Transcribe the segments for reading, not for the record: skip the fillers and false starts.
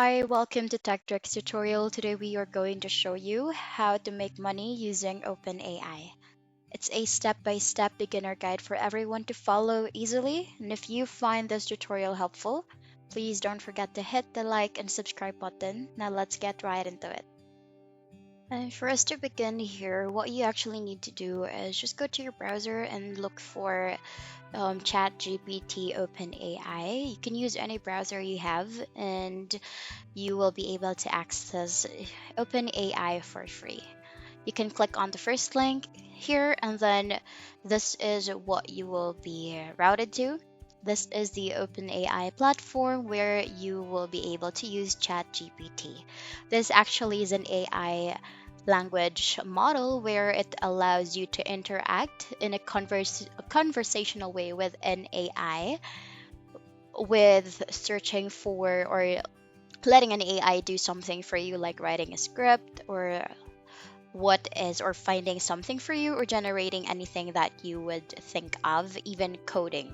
Hi, welcome to Tech Tricks tutorial. Today we are going to show you how to make money using OpenAI. It's a step-by-step beginner guide for everyone to follow easily. And if you find this tutorial helpful, please don't forget to hit the like and subscribe button. Now let's get right into it. And for us to begin here, what you actually need to do is just go to your browser and look for ChatGPT OpenAI. You can use any browser you have, and you will be able to access OpenAI for free. You can click on the first link here, and then this is what you will be routed to. This is the OpenAI platform where you will be able to use ChatGPT. This actually is an AI language model where it allows you to interact in a conversational way with an AI, with searching for or letting an AI do something for you, like writing a script or finding something for you or generating anything that you would think of, even coding.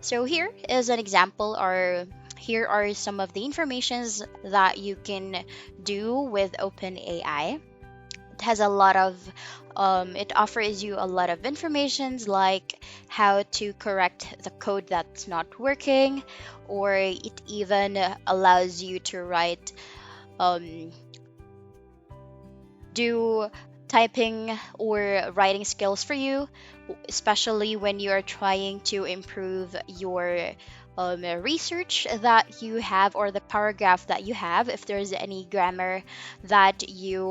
So here is an example, or here are some of the informations that you can do with OpenAI. It has a lot of it offers you a lot of informations, like how to correct the code that's not working, or it even allows you to write um, do typing or writing skills for you, especially when you are trying to improve your research that you have, or the paragraph that you have. If there's any grammar that you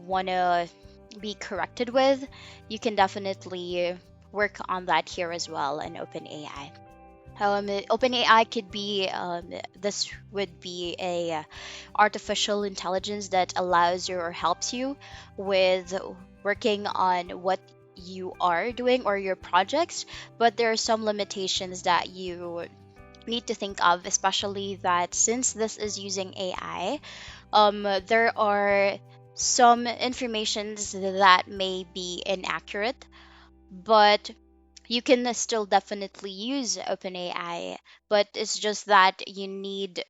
want to be corrected with, you can definitely work on that here as well in OpenAI. OpenAI could be this would be a artificial intelligence that allows you or helps you with working on what you are doing or your projects, but there are some limitations that you need to think of, especially that since this is using AI, there are some informations that may be inaccurate, but you can still definitely use OpenAI, but it's just that you need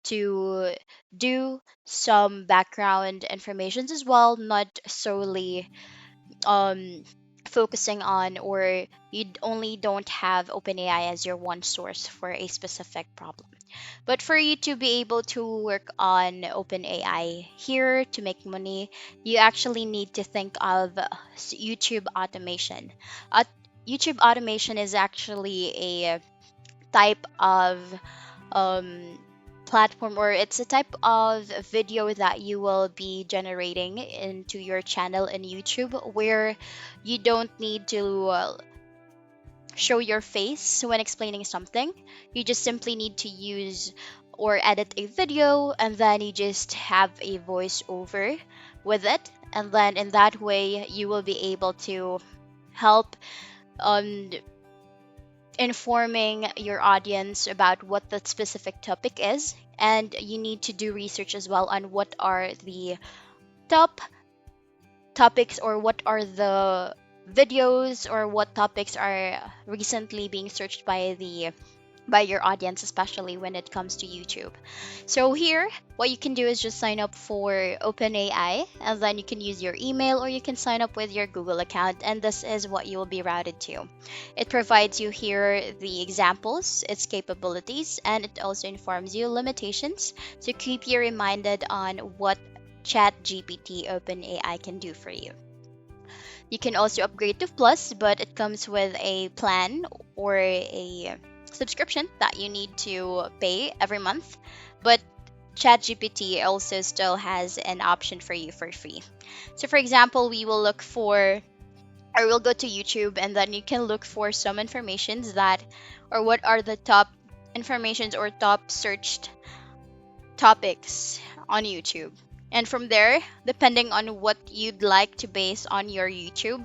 to do some background informations as well, not solely um, focusing on, or only don't have OpenAI as your one source for a specific problem. But for you to be able to work on OpenAI here to make money, you actually need to think of YouTube automation. Uh, YouTube automation is actually a type of um, platform, or it's a type of video that you will be generating into your channel in YouTube, where you don't need to show your face when explaining something. You just simply need to use or edit a video, and then you just have a voiceover with it. And then in that way, you will be able to help um, informing your audience about what the specific topic is. And you need to do research as well on what are the top topics, or what are the videos, or what topics are recently being searched by your audience, especially when it comes to YouTube. So here, what you can do is just sign up for OpenAI, and then you can use your email, or you can sign up with your Google account, and this is what you will be routed to. It provides you here the examples, its capabilities, and it also informs you limitations to keep you reminded on what ChatGPT OpenAI can do for you. You can also upgrade to Plus, but it comes with a plan or a subscription that you need to pay every month. But ChatGPT also still has an option for you for free. So, for example, we will look for, or we'll go to YouTube, and then you can look for some informations that, or what are the top informations or top searched topics on YouTube. And from there, depending on what you'd like to base on your YouTube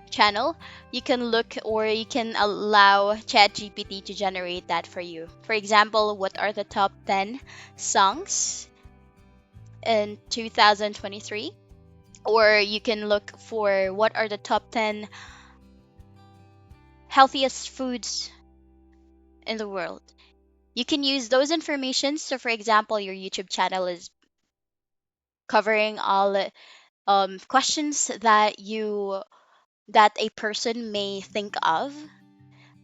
channel, you can look, or you can allow ChatGPT to generate that for you. For example, what are the top 10 songs in 2023? Or you can look for what are the top 10 healthiest foods in the world. You can use those information. So, for example, your YouTube channel is covering all questions that a person may think of,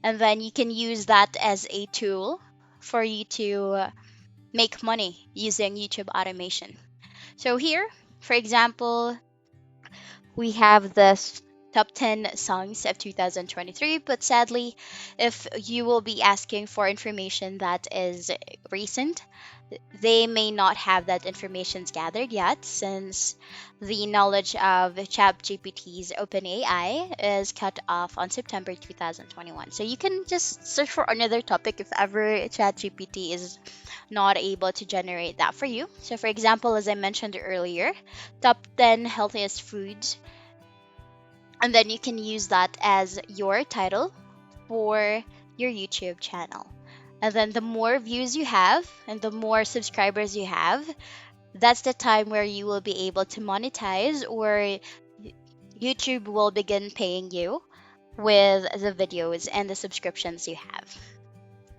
and then you can use that as a tool for you to make money using YouTube automation. So here, for example, we have this top 10 songs of 2023, but sadly, if you will be asking for information that is recent, they may not have that information gathered yet, since the knowledge of ChatGPT's OpenAI is cut off on September 2021. So you can just search for another topic if ever ChatGPT is not able to generate that for you. So, for example, as I mentioned earlier, top 10 healthiest foods, and then you can use that as your title for your YouTube channel. And then the more views you have and the more subscribers you have, that's the time where you will be able to monetize, or YouTube will begin paying you with the videos and the subscriptions you have.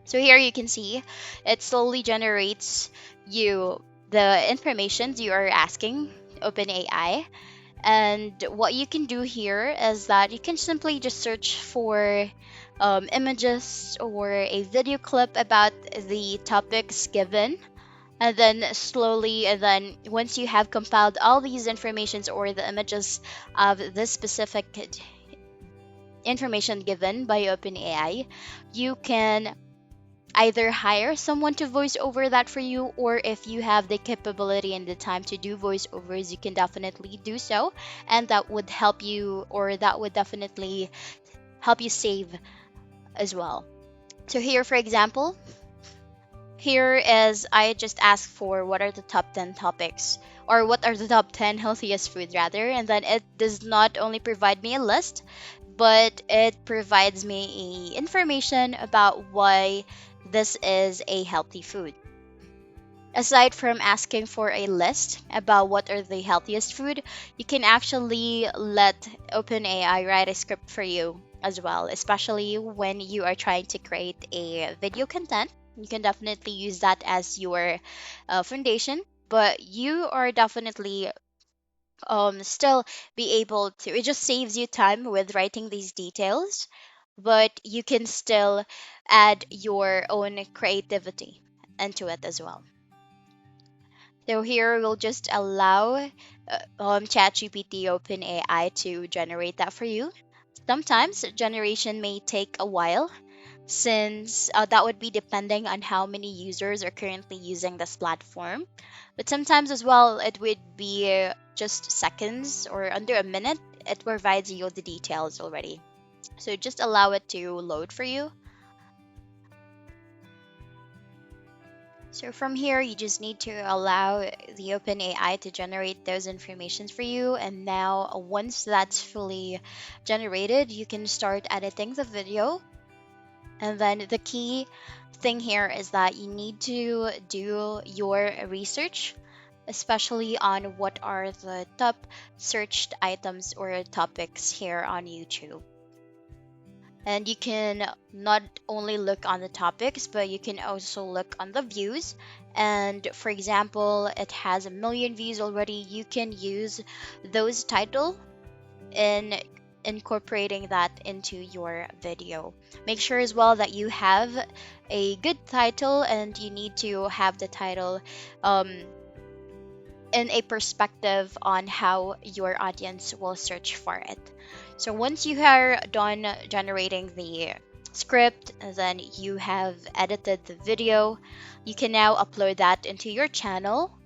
So here you can see it slowly generates you the information you are asking OpenAI. And what you can do here is that you can simply just search for images or a video clip about the topics given. And then slowly, and then once you have compiled all these informations or the images of this specific information given by OpenAI, you can either hire someone to voice over that for you, or if you have the capability and the time to do voiceovers, you can definitely do so, and that would help you, or that would definitely help you save as well. So here, for example, here is I just asked for what are the top 10 topics, or what are the top 10 healthiest foods rather, and then it does not only provide me a list, but it provides me information about why this is a healthy food. Aside from asking for a list about what are the healthiest food, you can actually let OpenAI write a script for you as well, especially when you are trying to create a video content. You can definitely use that as your foundation, but you are definitely still be able to, it just saves you time with writing these details, but you can still add your own creativity into it as well. So here we'll just allow ChatGPT OpenAI to generate that for you. Sometimes generation may take a while, since that would be depending on how many users are currently using this platform. But sometimes as well, it would be just seconds or under a minute. It provides you the details already. So just allow it to load for you. So from here, you just need to allow the OpenAI to generate those informations for you. And now once that's fully generated, you can start editing the video. And then the key thing here is that you need to do your research, especially on what are the top searched items or topics here on YouTube. And you can not only look on the topics, but you can also look on the views. And for example, it has 1 million views already. You can use those title in incorporating that into your video. Make sure as well that you have a good title, and you need to have the title in a perspective on how your audience will search for it. So once you are done generating the script, then you have edited the video, you can now upload that into your channel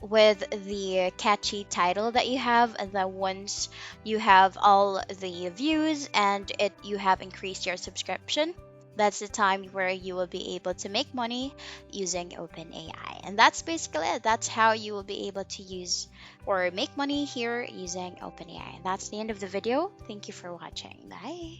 with the catchy title that you have. And then once you have all the views and you have increased your subscription, that's the time where you will be able to make money using OpenAI. And that's basically it. That's how you will be able to use or make money here using OpenAI. And that's the end of the video. Thank you for watching. Bye.